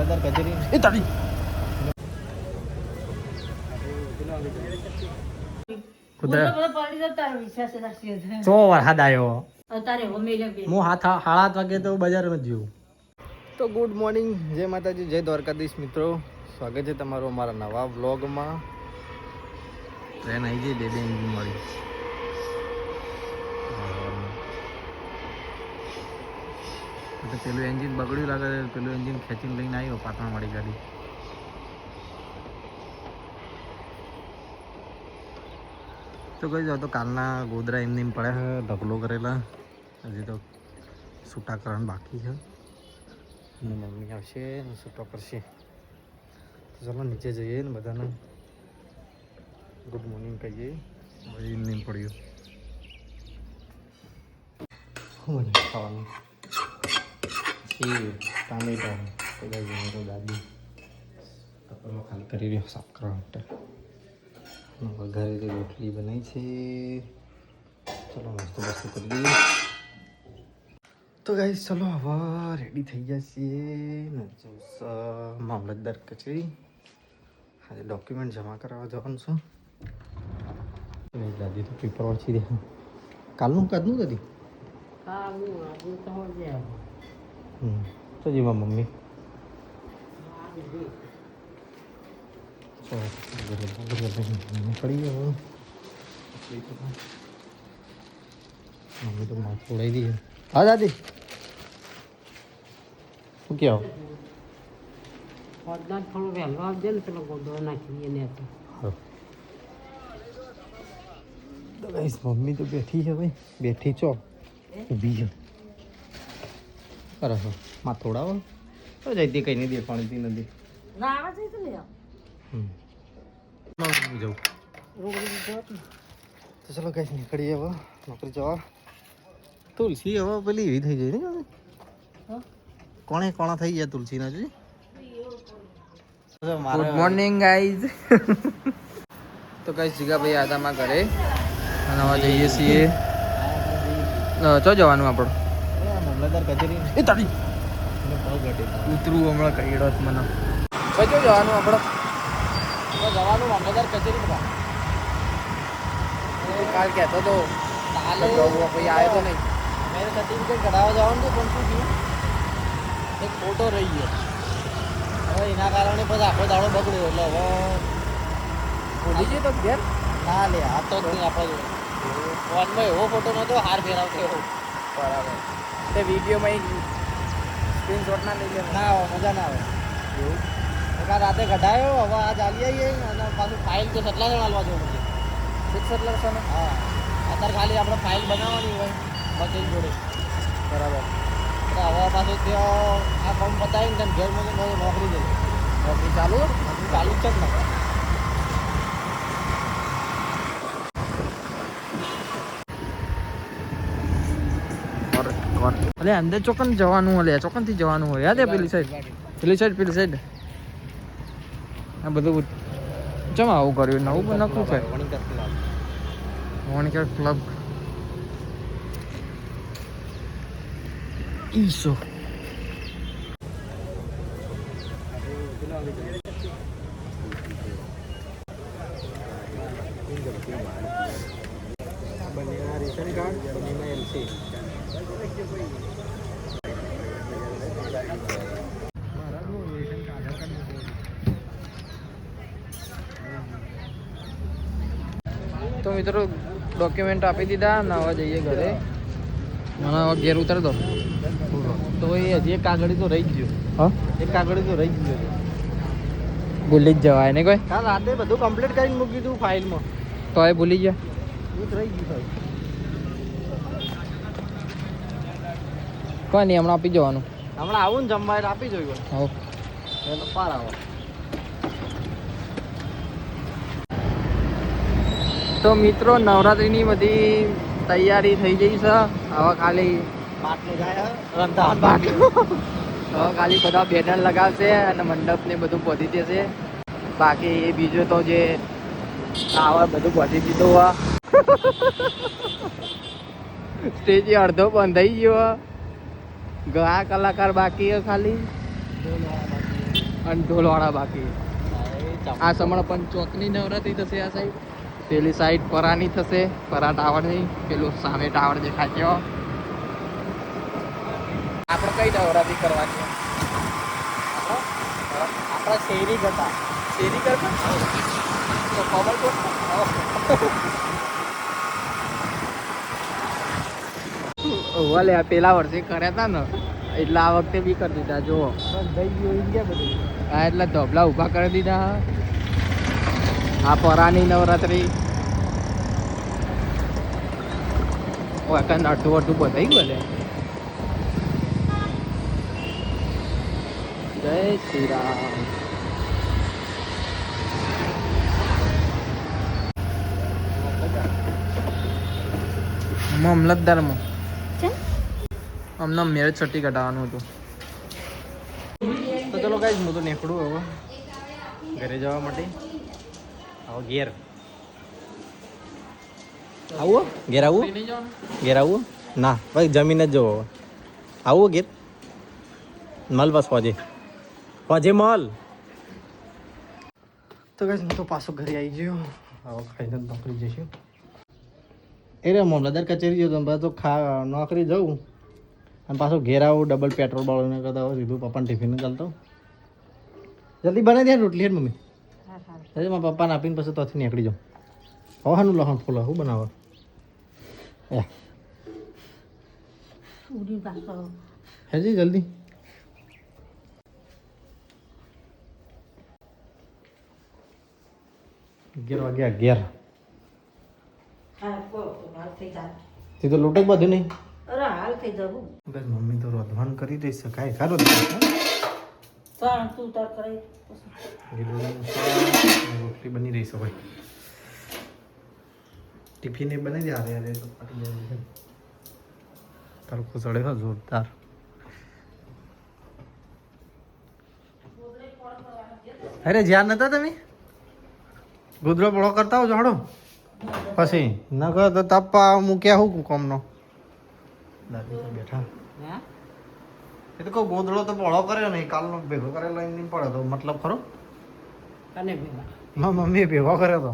મામલતદાર કચેરી એ તારી ચો વરસાદ આવ્યો હું સાડા 8 વાગે તો બજારમાં જ તો ગુડ મોર્નિંગ, જય માતાજી, જય દ્વારકાધીશ મિત્રો. સ્વાગત છે તમારું અમારા નવા વ્લોગમાં. ટ્રેન આવી ગઈ, બે એન્જિન મળી. પેલું એન્જિન બગડ્યું લાગે, પેલું એન્જિન ખેંચીને લઈને આવ્યો પાટણવાળી ગાડી. તો કહી જાઓ તો કાલના ગોદરા એમને પડ્યા ઢગલો કરેલા, હજી તો છૂટાકરણ બાકી છે. મમ્મી આવશે ને છૂટો કરશે. તો ચાલો નીચે જઈએ ને બધાને ગુડ મોર્નિંગ કહીએ. એમને પડ્યું શું બને ખાવાનું? ટામેટા દાદી કપડમાં ખાલી કરી રહ્યો સાફ કરવા માટે. ઘરે રોટલી બનાવી છે. ચલો નાસ્તો બાસ્તો કરી લઈએ. તો ગાઈસ ચલો હવે રેડી થઈ ગયા છીએ. મામલતદાર કચેરી આજે ડોક્યુમેન્ટ જમા કરાવવા જવાનું છું. દાદી તો પેપર વાંચી દે. કાલનું દાદી તો જીવા મમ્મી પડી ગયો. મમ્મી તો માથું ઉડાવી દઈએ. હા દાદી શું કહો? થોડું વહેલો આવજે ને પેલો ગોદડો નાખી ને મમ્મી તો બેઠી છે ભાઈ, બેઠી છો ઊભી છે. બરાબર માથું ઉડાવો તો જઈતી કઈ નહીં દેખાણીથી નથી. જવું તો ચલો કઈ નીકળીએ હવે નોકરી જવા. તુલસી હવે પેલી એવી થઈ જાય ને કોણા થઈ ગયા તુલસી ના. Good morning guys. તો ગાઈઝ જીગાભાઈ આદામાં ઘરે અને હવે જઈએ છીએ. ચો જવાનું આપણું? મામલતદાર કચેરી. એ તારી ઉતરું હમણાં કઈ રત મને. કચો જવાનું આપણે? જવાનું મામલતદાર કચેરી. કાલ કહેતો તો કાલે ભાઈ આવ્યો તો નહીં. મેરે સર્ટિફિકેટ કઢાવવા જવાનું હતું પણ શું થયું, એક ફોટો રહી ગયો. હવે એના કારણે પછી આખો દાડો બગડ્યો. એટલે હવે ભૂલી જઈએ તો ઘેર ના લે આ તો જ નહીં આપણે ફોનમાં એવો ફોટો નહોતો હાર ફેરાવતો એવો. બરાબર. તે વિડીયોમાં સ્ક્રીનશોટ ના લઈ લે. ના આવે, મજા ના આવે એવું. એકા રાતે કઢાયો, હવે આ ચાલી આવીએ અને પાછું ફાઇલ તો સટલા જણ હાલવા જવું પડે. શિક્ષક લખશો ને? હા અત્યારે ખાલી આપણે ફાઇલ બનાવવાની હોય બધી જોડે. બરાબર. એટલે હવે પાછું ત્યાં આ કામ પતાવીને તમે ઘેર મને નોકરી જઈએ. નોકરી ચાલુ નોકરી ચાલુ જ છે ને. અલે અંદર ચોકન જવાનું અલે ચોકન થી જવાનું હોય. યાદ પેલી સાઈડ આ બધું જમા આવું કર્યું નવું નખું છે. વણકર ક્લબ ઈસો બંનેના રેશન કાર્ડ, બંનેના એલસી. તો મિત્રો ડોક્યુમેન્ટ આપી દીધા ને હવે જઈએ ઘરે. મને હવે ઘેર ઉતાર દો. તો એ હજી એક કાગળી તો રહી જ ગયું. હા એક કાગળી તો રહી જ ગયું. ભૂલી જ જવાય ને કોઈ. કાલ રાતે બધું કમ્પ્લીટ કરીને મૂકી દીધું ફાઇલમાં. તો એ ભૂલી ગયા. એ જ રહી ગયું. કોઈ નહીં હમણાં આપી જવાનું. હમણાં આવું ને જમવા આપી જોયું. હા એટલે પાર આવો. તો મિત્રો નવરાત્રિની બધી તૈયારી થઈ ગઈ છે. હવે ખાલી માટલું જાય રંધાણ બાકી. હવે ખાલી બધા બેનર લગાવશે અને મંડપ ને બધું પહોંચી જશે. બાકી એ બીજું તો જે આવે બધું પહોંચી દીધું હોય. સ્ટેજ અડધો બંધ થઈ ગયો. ગયા કલાકાર બાકી ખાલી અને ઢોલવાળા બાકી. આ સમણ પણ ચોકની નવરાત્રી થશે આ સાઈડ. પેલી સાઈડ પરાની થશે, પરા ટાવરની. પેલું સામે ટાવર દેખાય છે. આપણે કઈ નવરાત્રી કરવાની? આપણા શેરી જતા શેરી કરતા તો ખબર તો પેલા વર્ષે કર્યા હતા ને એટલે આ વખતે બી કરી દીધા. જુઓ હા, એટલે ધોબલા ઊભા કરી દીધા. આ પરાની નવરાત્રી અડધું અડધું બધાઈ ગયું. જય શ્રી રામ. મામલતદારમાં અમને મેરેજ સર્ટી કઢાવવાનું હતું. તો ચલો ગાઈસ, હું તો નીકળું હવે ઘરે જવા માટે. આવો ઘેર આવું ઘેર આવું ઘેર આવું ના ભાઈ જમીન જ જવો. આવું ઘેર મલ બસ પહોંચે મલ. તો ગાઈસ, હું તો પાછો ઘરે આવી ગયો. હવે ખાઈને નોકરી જઈશું. એ રે મામલતદાર કચેરી ગયો તો નોકરી જવું અને પાછો ઘેર આવું. ડબલ પેટ્રોલ બાળોને કરતા હોય સીધું પપ્પાને ટિફિન ચાલતો. જલ્દી બનાવી દે રોટલી હેડ મમ્મી. અરે મારા પપ્પાને આપીને પછી ત્યાંથી નીકળી જાઉં. હવાનું લખણ ફૂલ શું બનાવો હેજી જલ્દી. અગિયાર તે તો લોટક બધું નહીં. હાલ થઈ જવું. મમ્મી તો રોધવાનું કરી દઈ શકાય. ખરો તું તાર કરે રોટલી બની રહી છે ભાઈ. ટિફિન એ બની દે. હારે હારે તડકો ચડે છે જોરદાર. અરે જ્યાં નતા તમે ગોદડો બળો કરતા હો જોડો પછી ન કરો તો તપ્પા મૂક્યા હું કોમનો દાદી તો બેઠા. એ તો કહું ગોદડો તો બળો કર્યો નહીં, કાલનો ભેગો કરેલો એમ નહીં પડે તો મતલબ ખરો. તને મમ્મી ભેગો કર્યો તો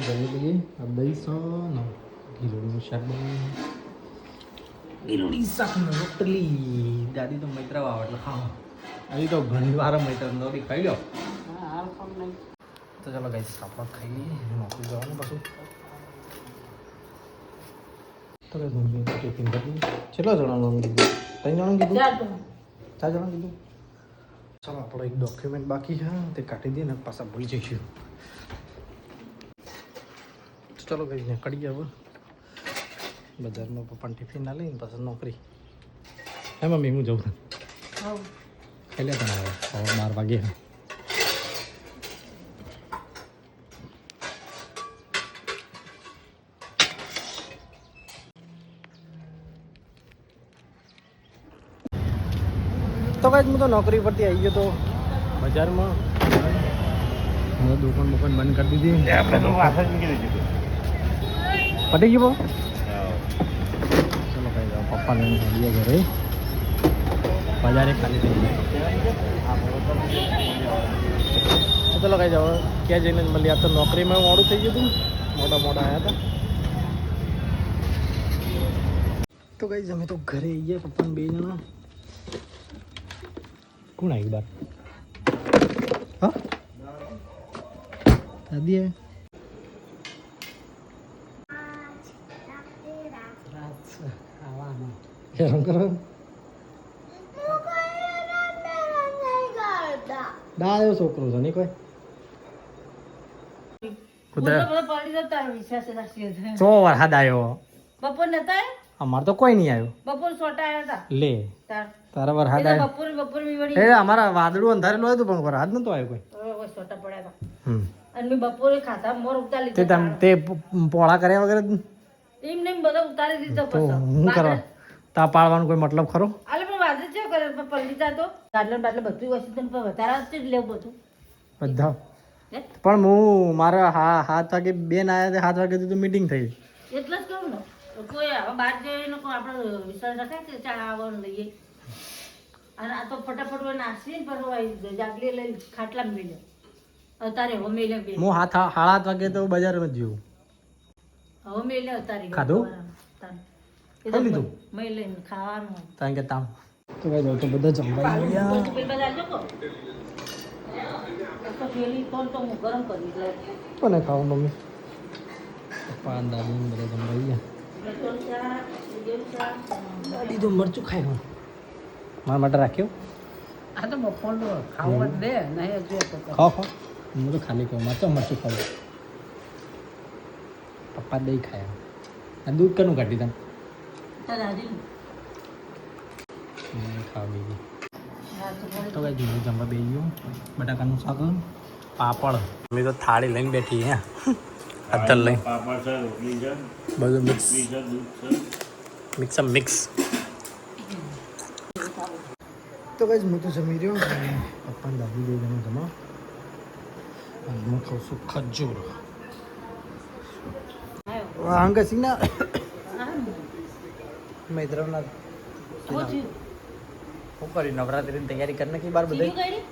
જલેબી દહીં ગીરોનું શાક બનાવ્યું. ગીરોની શાક રોટલી. દાદી તો મૈત્રા વાવ એટલે ખાવા. હજી તો ઘણી વાર મૈત્ર નોરી ખાઈ લો. હાલ કોમ નહીં. તો ચાલો ગાઈસ, આપણે ખાઈ નોકરી જવાનું પાછું. તો ગાઈસ, મમ્મી ટિફિન કરી કેટલા જણાનું કીધું? 3 જણાનું કીધું? 4 જણાનું કીધું. ચાલો, આપણો એક ડોક્યુમેન્ટ બાકી છે તે કાઢી દઈએ ને પાછા ભૂલી જઈશું. ચલો ગાઈસ, નીકળી ગયા હવે બજારમાં. પપ્પાને ટિફિન ના લઈને પાછા નોકરી. હે મમ્મી, હું જઉં ખાઈ લે તને. હવે 12 વાગે. તો ગાઈસ, હું તો નોકરી પરથી આવી ગયો તો બજારમાં. હવે દુકાન બંધ કરી દીધી. આપણે તો વાસણ નીકળી દીધું. પટી ગયું બહુ. ચલો કઈ જાઓ, પપ્પા લઈને આવી ઘરે. બજારે ખાલી થઈ ગયું. ચલો કઈ જાઓ, ક્યાં જઈને મળ્યા તો નોકરીમાં મોડું થઈ ગયું હતું. મોડા આવ્યા હતા. તો કઈ અમે તો ઘરે આવી ગયા. પપ્પાને 2 જણા. કોણ આવી બાર? હા દાદી હેરાન કરો. ડાયો છોકરો છે નહીં કોઈ. ચો વરસાદ આવ્યો. બપોર નતા અમારે તો કોઈ નહીં આવ્યો. બપોર સોટા આવ્યા હતા. લે તારા વરસાદ આવ્યો. બપોર મી એ અમારા વાદળું અંધારેલું હતું પણ વરસાદ નતો આવ્યો કોઈ. સોટા પડ્યા હતા. અને મેં બપોરે ખાતા મોર ઉતારી તે તે પોળા કર્યા વગર એમ નહીં બધા ઉતારી દીધો. તો હું કરવા તા પાડવાનો કોઈ મતલબ ખરો? આલે પણ વાદળ છે કરે પલટી જાતો ગાડલો બાટલો બધું વસ્તુ તને વધારે જ લેવું બધું બધા. પણ હું મારા 7 વાગે બેન આવ્યા. 7 વાગે તો મીટિંગ થઈ. એટલે જ કહું ને કોઈ હવે બહાર જઈને કોઈ આપણે વિશ્વાસ રખાય કે ચા આવવાનું લઈએ. અને આ તો ફટાફટ નાસી ને પછી જાગલી લઈ ખાટલામાં મેલ્યો અતારે હવે મેલ્યો બે હું સાડા 8 વાગે તો બજારમાં જ જઉં. હવે મેલ્યો અતારે ખાધું? ખાઈ લીધું? મેં લઈને ખાવાનું કારણ કે તામ તો ભાઈ તો બધા જમવા ગયા. પછી પેલા બધા આવજો કો તો પેલી કોણ તો હું ગરમ કરી એટલે કોને ખાવું મમ્મી? પપ્પા અને દાદી ને બધા જમવા ગયા. લસણ શાક, ઉંદેરું શાક, દાદી તો મરચું ખાય હું મારા માટે રાખ્યો. આ તો બપોરનું ખાવા દે નહીં હજુ તો ખાઓ ખાઓ. હું તો ખાલી કહું મરચું ખાવું. પપ્પા દહીં ખાયા. આ દૂધ કનું કાઢી તમે? દાદી ખાવા બેસી. હા તો બોલ તો કઈ દીધું જમવા બેસી ગયું. બટાકાનું શાક પાપડ. અમે તો થાળી લઈને બેઠી હે અત્તર લઈને બધું મિક્સ મિક્સ. તો કઈ હું તો જમી રહ્યો પપ્પા ને દાદી બે જણા જમા. અને હું ખાઉં છું ખજૂર. અંગસિંગના મૈત્રના શું થયું? શું કરી નવરાત્રિની તૈયારી કરી નાખી બાર બધા? સીધું કરી?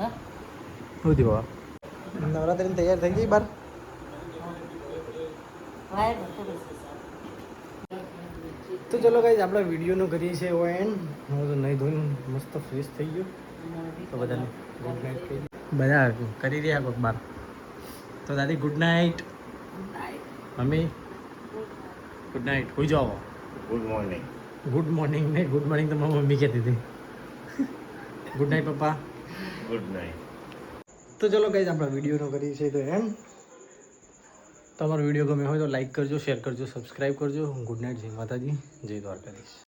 હા? શું થયું? નવરાત્રિની તૈયારી થઈ ગઈ બાર? વાયર નતો બસ. તો ચલો ગાઈઝ આપણે વિડીયોનો કરીએ છીએ એવો એન્ડ. હું તો નહીં ધોઈને મસ્ત ફ્રેશ થઈ ગયો. તો બધાને ગુડ નાઇટ કહી બધા કરી રહ્યા કોક બાર. તો દાદી good night. Mummy good night. હોઈ જાઓ. Good morning. ગુડ મોર્નિંગ ને ગુડ મોર્નિંગ તો મારી મમ્મી કહેતી હતી. ગુડ નાઇટ પપ્પા. Good night. તો ચલો ગાઈઝ આપણે વિડીયોનો કરીએ છીએ તો એન્ડ. તમારો વિડીયો ગમે હોય તો લાઈક કરજો, શેર કરજો, સબસ્ક્રાઈબ કરજો. Good night. જય માતાજી, જય દ્વારકાધીશ.